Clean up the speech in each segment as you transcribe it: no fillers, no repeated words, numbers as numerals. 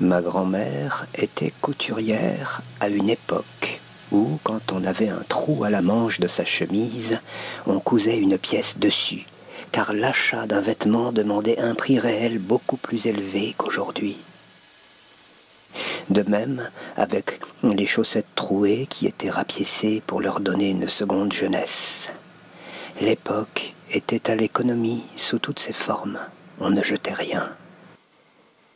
Ma grand-mère était couturière à une époque où, quand on avait un trou à la manche de sa chemise, on cousait une pièce dessus, car l'achat d'un vêtement demandait un prix réel beaucoup plus élevé qu'aujourd'hui. De même avec les chaussettes trouées qui étaient rapiécées pour leur donner une seconde jeunesse. L'époque était à l'économie sous toutes ses formes. On ne jetait rien.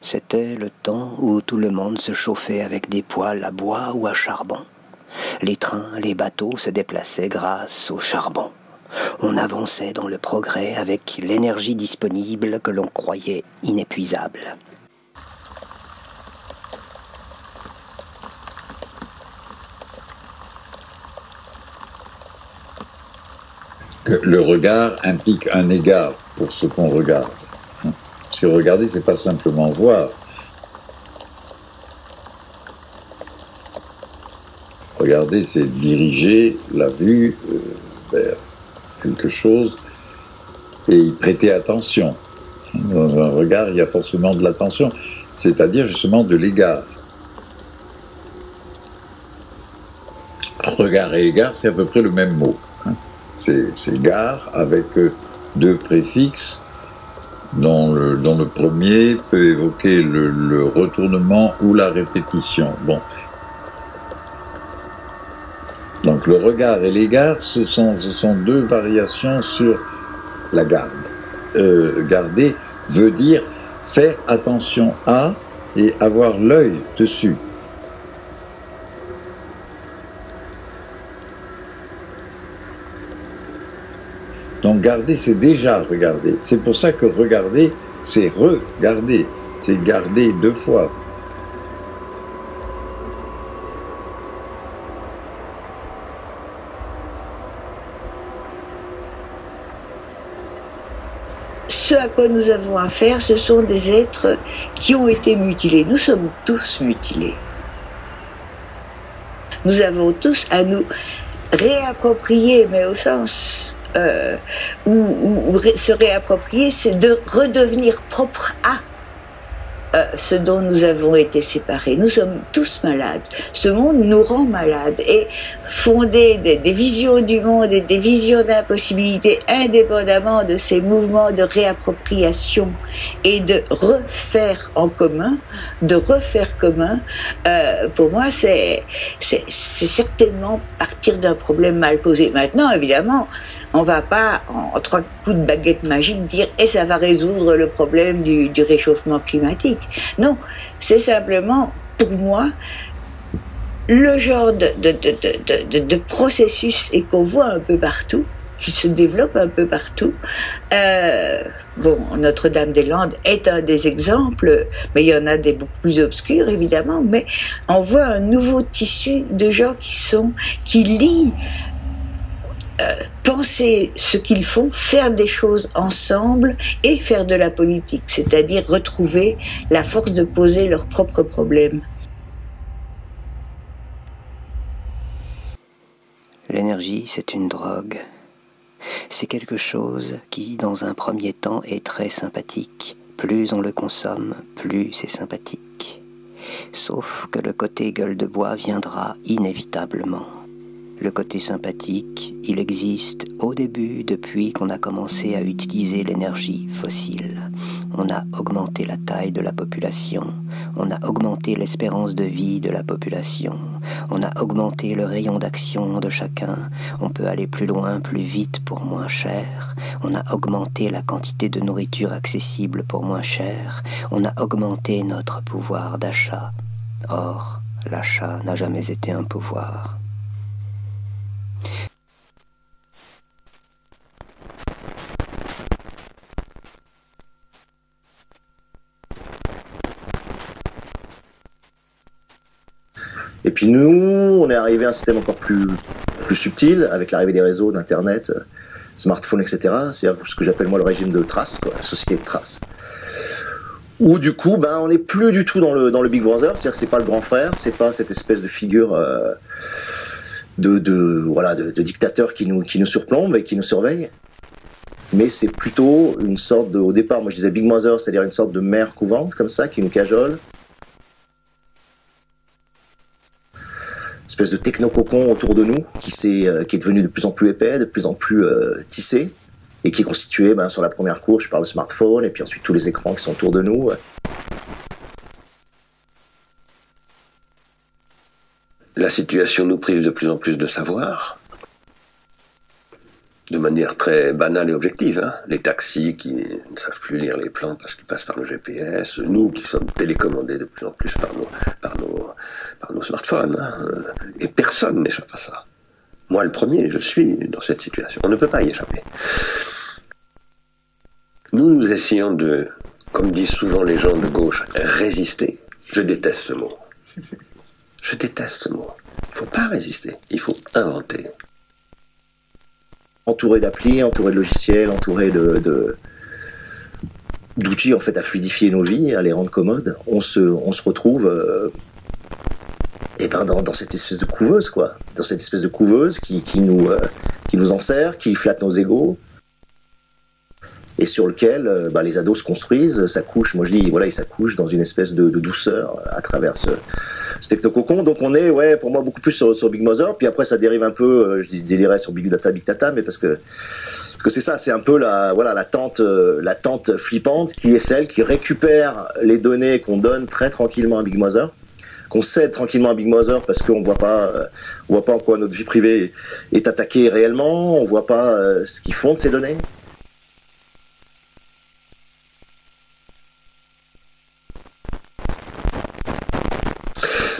C'était le temps où tout le monde se chauffait avec des poêles à bois ou à charbon. Les trains, les bateaux se déplaçaient grâce au charbon. On avançait dans le progrès avec l'énergie disponible que l'on croyait inépuisable. Le regard implique un égard pour ce qu'on regarde. Parce que regarder, c'est pas simplement voir. Regarder, c'est diriger la vue vers quelque chose et y prêter attention. Dans un regard, il y a forcément de l'attention, c'est-à-dire justement de l'égard. Regard et égard, c'est à peu près le même mot. C'est égard avec deux préfixes dont le premier peut évoquer le retournement ou la répétition. Bon. Donc le regard et l'égard, ce sont deux variations sur la garde. Garder veut dire faire attention à et avoir l'œil dessus. Donc garder, c'est déjà regarder. C'est pour ça que regarder, c'est regarder. C'est garder deux fois. Ce à quoi nous avons affaire, ce sont des êtres qui ont été mutilés. Nous sommes tous mutilés. Nous avons tous à nous réapproprier, mais au sens où se réapproprier, c'est de redevenir propre à ce dont nous avons été séparés. Nous sommes tous malades. Ce monde nous rend malades. Et fonder des visions du monde et des visions d'impossibilité indépendamment de ces mouvements de réappropriation et de refaire en commun, pour moi, c'est certainement partir d'un problème mal posé. Maintenant, évidemment, on ne va pas, en 3 coups de baguette magique, dire « et ça va résoudre le problème du réchauffement climatique ». Non, c'est simplement, pour moi, le genre de processus et qu'on voit un peu partout, qui se développe un peu partout. Bon, Notre-Dame-des-Landes est un des exemples, mais il y en a des beaucoup plus obscurs, évidemment, mais on voit un nouveau tissu de gens qui lient penser ce qu'ils font, faire des choses ensemble et faire de la politique, c'est-à-dire retrouver la force de poser leurs propres problèmes. L'énergie, c'est une drogue. C'est quelque chose qui, dans un premier temps, est très sympathique. Plus on le consomme, plus c'est sympathique. Sauf que le côté gueule de bois viendra inévitablement. Le côté sympathique, il existe au début depuis qu'on a commencé à utiliser l'énergie fossile. On a augmenté la taille de la population, on a augmenté l'espérance de vie de la population, on a augmenté le rayon d'action de chacun, on peut aller plus loin, plus vite pour moins cher, on a augmenté la quantité de nourriture accessible pour moins cher, on a augmenté notre pouvoir d'achat. Or, l'achat n'a jamais été un pouvoir. Et puis nous, on est arrivé à un système encore plus subtil, avec l'arrivée des réseaux, d'Internet, smartphones, etc. C'est ce que j'appelle moi le régime de traces, quoi, la société de traces. Où du coup, on n'est plus du tout dans le Big Brother, c'est-à-dire que c'est pas le grand frère, c'est pas cette espèce de figure de dictateur qui nous surplombe et qui nous surveille. Mais c'est plutôt une sorte au départ, moi je disais Big Mother, c'est-à-dire une sorte de mère couvante, comme ça, qui nous cajole, espèce de technococon autour de nous qui est devenu de plus en plus épais, de plus en plus tissé, et qui est constitué sur la première couche par le smartphone, et puis ensuite tous les écrans qui sont autour de nous. La situation nous prive de plus en plus de savoir, de manière très banale et objective. Hein. Les taxis qui ne savent plus lire les plans parce qu'ils passent par le GPS, nous qui sommes télécommandés de plus en plus par nos smartphones. Hein. Et personne n'échappe à ça. Moi le premier, je suis dans cette situation. On ne peut pas y échapper. Nous essayons de, comme disent souvent les gens de gauche, résister. Je déteste ce mot. Je déteste ce mot. Il ne faut pas résister, il faut inventer. Entouré d'applis, entouré de logiciels, entouré d'outils en fait à fluidifier nos vies, à les rendre commodes, on se retrouve dans cette espèce de couveuse, quoi. Dans cette espèce de couveuse qui nous enserre, qui flatte nos égos, et sur lequel les ados se construisent, s'accouchent, moi je dis, voilà, ils s'accouchent dans une espèce de douceur à travers ce technococon. Donc on est, pour moi, beaucoup plus sur Big Mother, puis après ça dérive un peu, je délirais sur Big Data, mais parce que c'est ça, c'est un peu la tante flippante qui est celle qui récupère les données qu'on donne très tranquillement à Big Mother, qu'on cède tranquillement à Big Mother parce qu'on voit pas en quoi notre vie privée est attaquée réellement, on voit pas ce qu'ils font de ces données.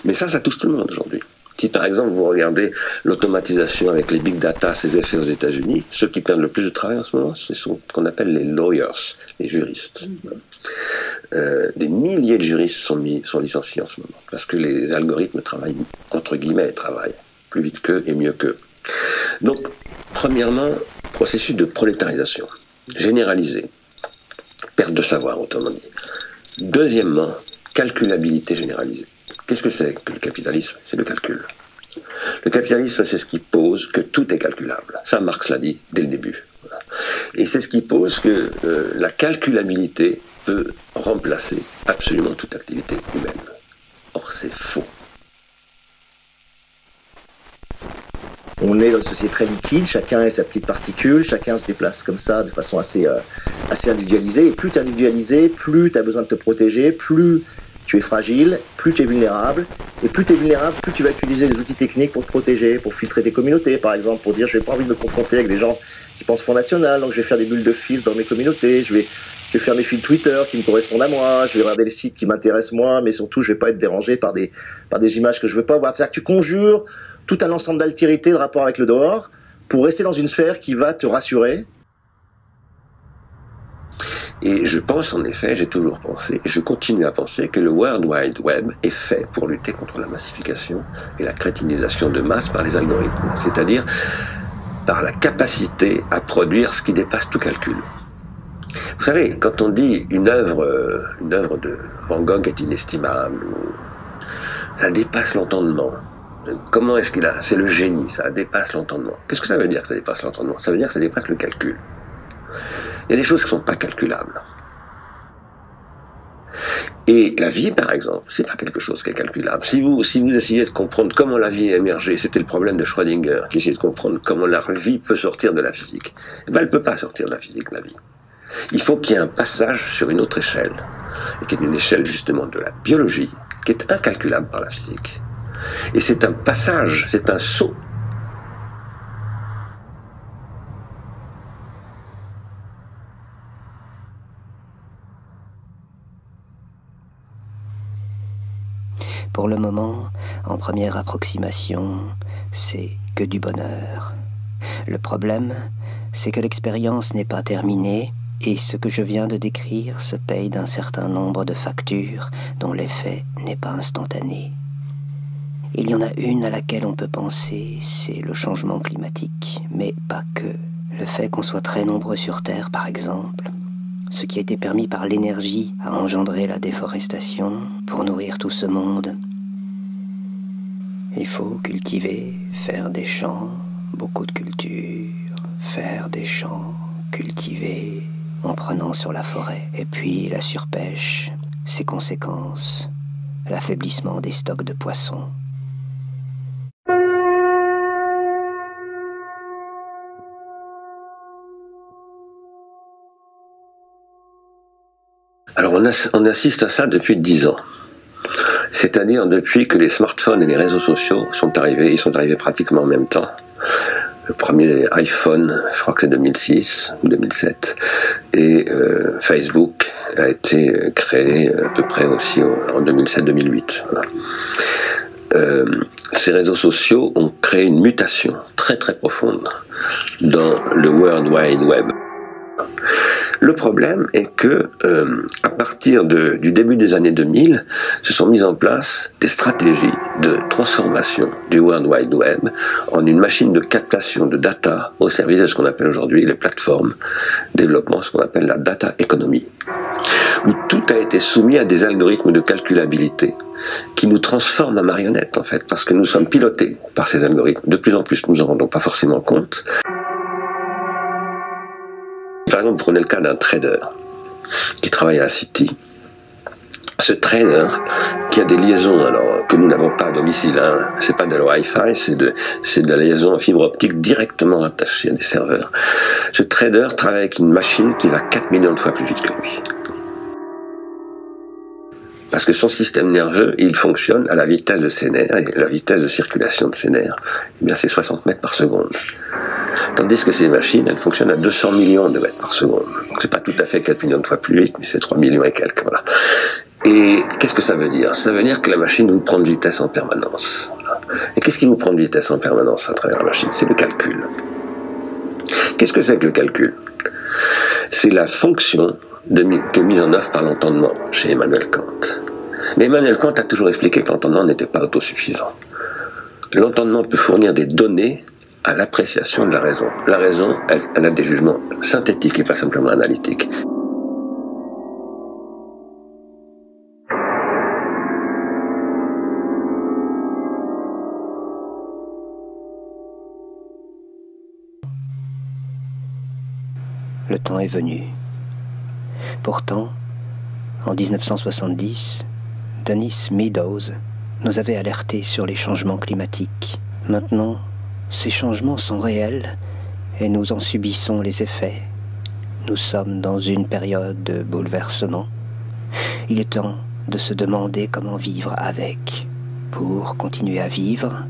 Mais ça touche tout le monde aujourd'hui. Si par exemple vous regardez l'automatisation avec les big data, ses effets aux États-Unis, ceux qui perdent le plus de travail en ce moment, ce sont ce qu'on appelle les lawyers, les juristes. Des milliers de juristes sont licenciés en ce moment, parce que les algorithmes travaillent, entre guillemets, travaillent plus vite qu'eux et mieux qu'eux. Donc, premièrement, processus de prolétarisation, généralisé, perte de savoir, autrement dit. Deuxièmement, calculabilité généralisée. Qu'est-ce que c'est que le capitalisme? C'est le calcul. Le capitalisme, c'est ce qui pose que tout est calculable. Ça, Marx l'a dit dès le début. Voilà. Et c'est ce qui pose que la calculabilité peut remplacer absolument toute activité humaine. Or, c'est faux. On est dans une société très liquide, chacun a sa petite particule, chacun se déplace comme ça de façon assez individualisée. Et plus tu es individualisé, plus tu as besoin de te protéger, plus tu es fragile, plus tu es vulnérable, et plus tu es vulnérable, plus tu vas utiliser des outils techniques pour te protéger, pour filtrer tes communautés, par exemple, pour dire je n'ai pas envie de me confronter avec des gens qui pensent Front National, donc je vais faire des bulles de filtre dans mes communautés, je vais faire mes fils Twitter qui me correspondent à moi, je vais regarder les sites qui m'intéressent moi, mais surtout je vais pas être dérangé par des images que je veux pas voir. C'est-à-dire que tu conjures tout un ensemble d'altérités de rapport avec le dehors pour rester dans une sphère qui va te rassurer. Et je pense en effet, j'ai toujours pensé, et je continue à penser que le World Wide Web est fait pour lutter contre la massification et la crétinisation de masse par les algorithmes, c'est-à-dire par la capacité à produire ce qui dépasse tout calcul. Vous savez, quand on dit une œuvre de Van Gogh est inestimable, ça dépasse l'entendement. Comment est-ce qu'il a? C'est le génie, ça dépasse l'entendement. Qu'est-ce que ça veut dire que ça dépasse l'entendement? Ça veut dire que ça dépasse le calcul. Il y a des choses qui ne sont pas calculables. Et la vie, par exemple, c'est pas quelque chose qui est calculable. Si vous essayez de comprendre comment la vie est émergée, c'était le problème de Schrödinger, qui essayait de comprendre comment la vie peut sortir de la physique. Eh bien, elle ne peut pas sortir de la physique, la vie. Il faut qu'il y ait un passage sur une autre échelle, et qui est une échelle justement de la biologie, qui est incalculable par la physique. Et c'est un passage, c'est un saut. Pour le moment, en première approximation, c'est que du bonheur. Le problème, c'est que l'expérience n'est pas terminée et ce que je viens de décrire se paye d'un certain nombre de factures dont l'effet n'est pas instantané. Il y en a une à laquelle on peut penser, c'est le changement climatique, mais pas que. Le fait qu'on soit très nombreux sur Terre, par exemple, ce qui a été permis par l'énergie a engendré la déforestation pour nourrir tout ce monde. Il faut cultiver, faire des champs, beaucoup de culture, faire des champs, cultiver, en prenant sur la forêt. Et puis la surpêche, ses conséquences, l'affaiblissement des stocks de poissons. Alors on assiste à ça depuis 10 ans. C'est-à-dire depuis que les smartphones et les réseaux sociaux sont arrivés, ils sont arrivés pratiquement en même temps. Le premier iPhone, je crois que c'est 2006 ou 2007, et Facebook a été créé à peu près aussi en 2007-2008. Voilà. Ces réseaux sociaux ont créé une mutation très très profonde dans le World Wide Web. Le problème est que, à partir du début des années 2000, se sont mises en place des stratégies de transformation du World Wide Web en une machine de captation de data au service de ce qu'on appelle aujourd'hui les plateformes, développement, ce qu'on appelle la data economy, où tout a été soumis à des algorithmes de calculabilité qui nous transforment en marionnettes, en fait, parce que nous sommes pilotés par ces algorithmes. De plus en plus, nous n'en rendons pas forcément compte. Par exemple, prenez le cas d'un trader qui travaille à City. Ce trader qui a des liaisons, alors que nous n'avons pas à domicile, hein, c'est pas de la Wi-Fi, c'est de la liaison en fibre optique directement attachée à des serveurs. Ce trader travaille avec une machine qui va 4 millions de fois plus vite que lui. Parce que son système nerveux, il fonctionne à la vitesse de ses nerfs, et la vitesse de circulation de ses nerfs, eh bien c'est 60 mètres par seconde. Tandis que ces machines, elles fonctionnent à 200 millions de mètres par seconde. Donc c'est pas tout à fait 4 millions de fois plus vite, mais c'est 3 millions et quelques, voilà. Et qu'est-ce que ça veut dire? Ça veut dire que la machine vous prend de vitesse en permanence. Voilà. Et qu'est-ce qui vous prend de vitesse en permanence à travers la machine? C'est le calcul. Qu'est-ce que c'est que le calcul? C'est la fonction qui est mise en œuvre par l'entendement chez Emmanuel Kant. Mais Emmanuel Kant a toujours expliqué que l'entendement n'était pas autosuffisant. L'entendement peut fournir des données à l'appréciation de la raison. La raison, elle a des jugements synthétiques et pas simplement analytiques. Le temps est venu. Pourtant, en 1970, Dennis Meadows nous avait alertés sur les changements climatiques. Maintenant, ces changements sont réels et nous en subissons les effets. Nous sommes dans une période de bouleversement. Il est temps de se demander comment vivre avec, pour continuer à vivre,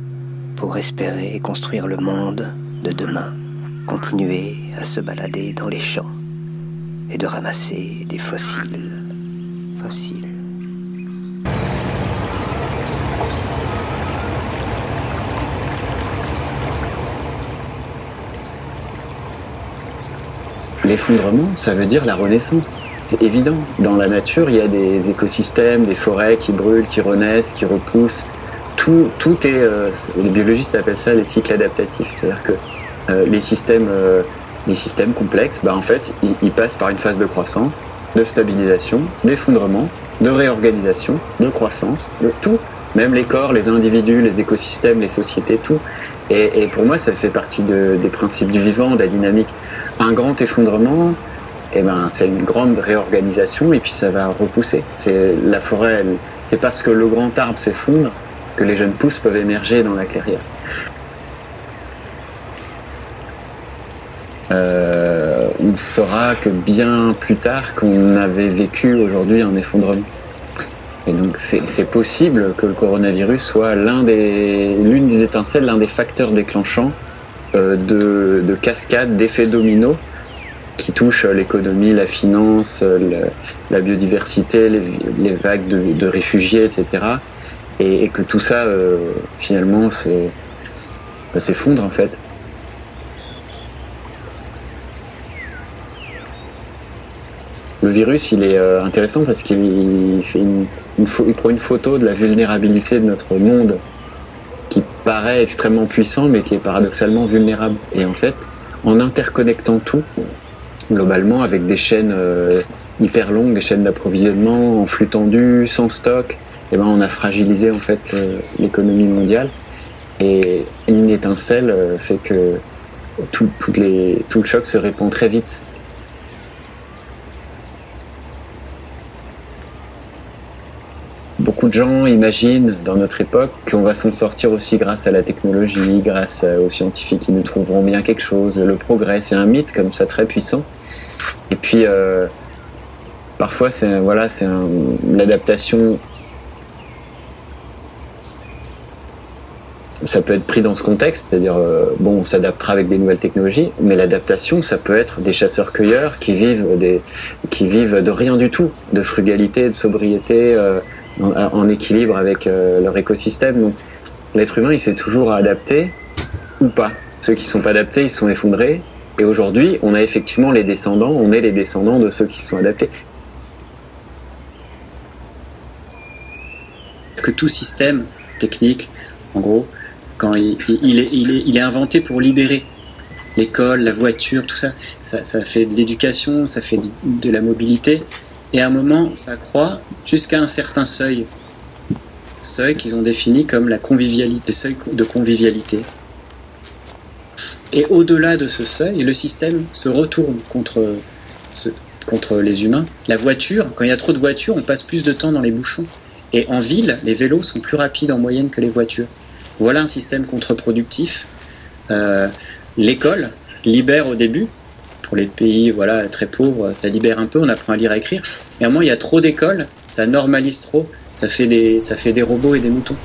pour espérer construire le monde de demain, continuer à se balader dans les champs et de ramasser des fossiles. L'effondrement, ça veut dire la renaissance. C'est évident. Dans la nature, il y a des écosystèmes, des forêts qui brûlent, qui renaissent, qui repoussent. Tout est... les biologistes appellent ça les cycles adaptatifs. C'est-à-dire que les systèmes complexes, en fait, ils passent par une phase de croissance, de stabilisation, d'effondrement, de réorganisation, de croissance, de tout. Même les corps, les individus, les écosystèmes, les sociétés, tout. Et pour moi, ça fait partie des principes du vivant, de la dynamique. Un grand effondrement, c'est une grande réorganisation et puis ça va repousser. C'est la forêt, c'est parce que le grand arbre s'effondre que les jeunes pousses peuvent émerger dans la clairière. On saura que bien plus tard qu'on avait vécu aujourd'hui un effondrement. Et donc c'est possible que le coronavirus soit l'une des étincelles, l'un des facteurs déclenchants de cascades, d'effets dominos qui touchent l'économie, la finance, la biodiversité, les vagues de réfugiés, etc. Et que tout ça, finalement, s'effondre en fait. Le virus, il est intéressant parce qu'il prend une photo de la vulnérabilité de notre monde qui paraît extrêmement puissant mais qui est paradoxalement vulnérable. Et en fait, en interconnectant tout, globalement avec des chaînes hyper longues, des chaînes d'approvisionnement en flux tendu, sans stock, on a fragilisé en fait l'économie mondiale. Et une étincelle fait que tout le choc se répand très vite. Beaucoup de gens imaginent dans notre époque qu'on va s'en sortir aussi grâce à la technologie, grâce aux scientifiques qui nous trouveront bien quelque chose. Le progrès, c'est un mythe comme ça très puissant. Et puis Parfois, l'adaptation. Ça peut être pris dans ce contexte, c'est-à-dire, bon, on s'adaptera avec des nouvelles technologies, mais l'adaptation, ça peut être des chasseurs-cueilleurs qui vivent de rien du tout, de frugalité, de sobriété, en équilibre avec leur écosystème. Donc, l'être humain, il s'est toujours adapté ou pas. Ceux qui ne sont pas adaptés, ils se sont effondrés. Et aujourd'hui, on est les descendants de ceux qui se sont adaptés. Que tout système technique, en gros, quand il est inventé pour libérer l'école, la voiture, tout ça, ça fait de l'éducation, ça fait de la mobilité, et à un moment, ça croît jusqu'à un certain seuil qu'ils ont défini comme la convivialité, seuil de convivialité. Et au-delà de ce seuil, le système se retourne contre les humains. La voiture, quand il y a trop de voitures, on passe plus de temps dans les bouchons. Et en ville, les vélos sont plus rapides en moyenne que les voitures. Voilà un système contre-productif. L'école libère au début. Pour les pays très pauvres, ça libère un peu, on apprend à lire et à écrire. Et à un moment, il y a trop d'écoles, ça normalise trop, ça fait des robots et des moutons.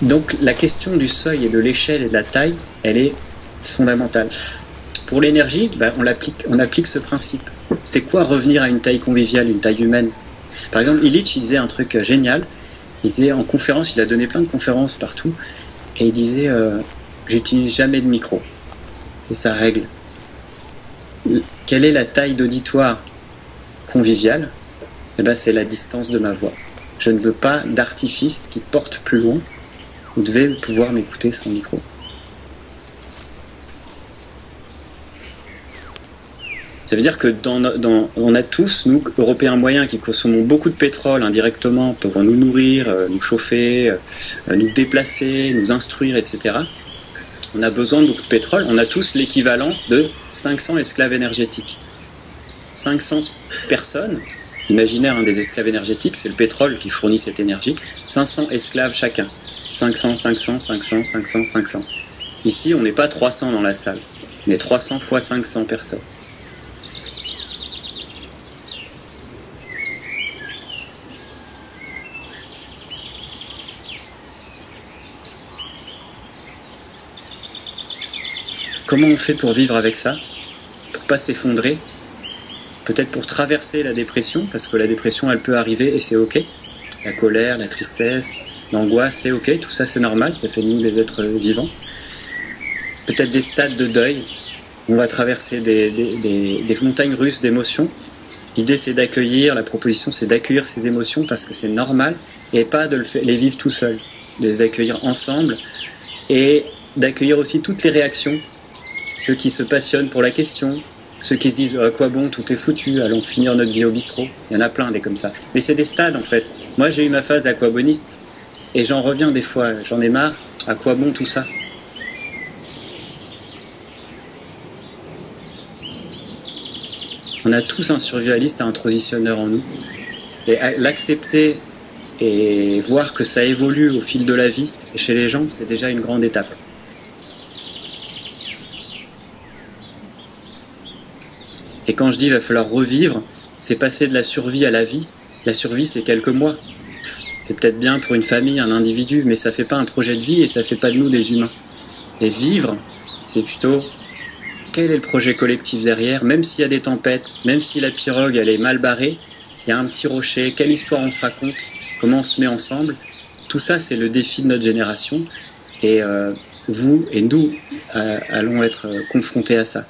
Donc la question du seuil et de l'échelle et de la taille, elle est fondamentale. Pour l'énergie, on applique ce principe. C'est quoi revenir à une taille conviviale, une taille humaine? Par exemple, Illich, il disait un truc génial. Il disait en conférence, il a donné plein de conférences partout, et il disait j'utilise jamais de micro. C'est sa règle. Quelle est la taille d'auditoire conviviale? C'est la distance de ma voix. Je ne veux pas d'artifice qui porte plus loin. Vous devez pouvoir m'écouter sans micro. Ça veut dire que on a tous, nous, Européens moyens, qui consommons beaucoup de pétrole indirectement pour nous nourrir, nous chauffer, nous déplacer, nous instruire, etc. On a besoin de beaucoup de pétrole. On a tous l'équivalent de 500 esclaves énergétiques. 500 personnes, imaginez un des esclaves énergétiques, c'est le pétrole qui fournit cette énergie. 500 esclaves chacun. 500, 500, 500, 500, 500. Ici, on n'est pas 300 dans la salle. On est 300 fois 500 personnes. Comment on fait pour vivre avec ça? Pour pas s'effondrer? Peut-être pour traverser la dépression, parce que la dépression, elle peut arriver et c'est ok. La colère, la tristesse, l'angoisse, c'est ok, tout ça c'est normal, ça fait de nous des êtres vivants. Peut-être des stades de deuil, on va traverser des montagnes russes d'émotions. L'idée c'est d'accueillir, la proposition c'est d'accueillir ces émotions parce que c'est normal et pas de les vivre tout seul, de les accueillir ensemble et d'accueillir aussi toutes les réactions, ceux qui se passionnent pour la question, ceux qui se disent à quoi bon, tout est foutu, allons finir notre vie au bistrot. Il y en a plein des comme ça. Mais c'est des stades en fait. Moi j'ai eu ma phase aquaboniste et j'en reviens des fois, j'en ai marre. À quoi bon tout ça? On a tous un survivaliste et un transitionneur en nous. Et l'accepter et voir que ça évolue au fil de la vie et chez les gens, c'est déjà une grande étape. Et quand je dis qu'il va falloir revivre, c'est passer de la survie à la vie. La survie, c'est quelques mois. C'est peut-être bien pour une famille, un individu, mais ça ne fait pas un projet de vie et ça ne fait pas de nous des humains. Et vivre, c'est plutôt quel est le projet collectif derrière, même s'il y a des tempêtes, même si la pirogue elle est mal barrée, il y a un petit rocher, quelle histoire on se raconte, comment on se met ensemble. Tout ça, c'est le défi de notre génération. Et vous et nous allons être confrontés à ça.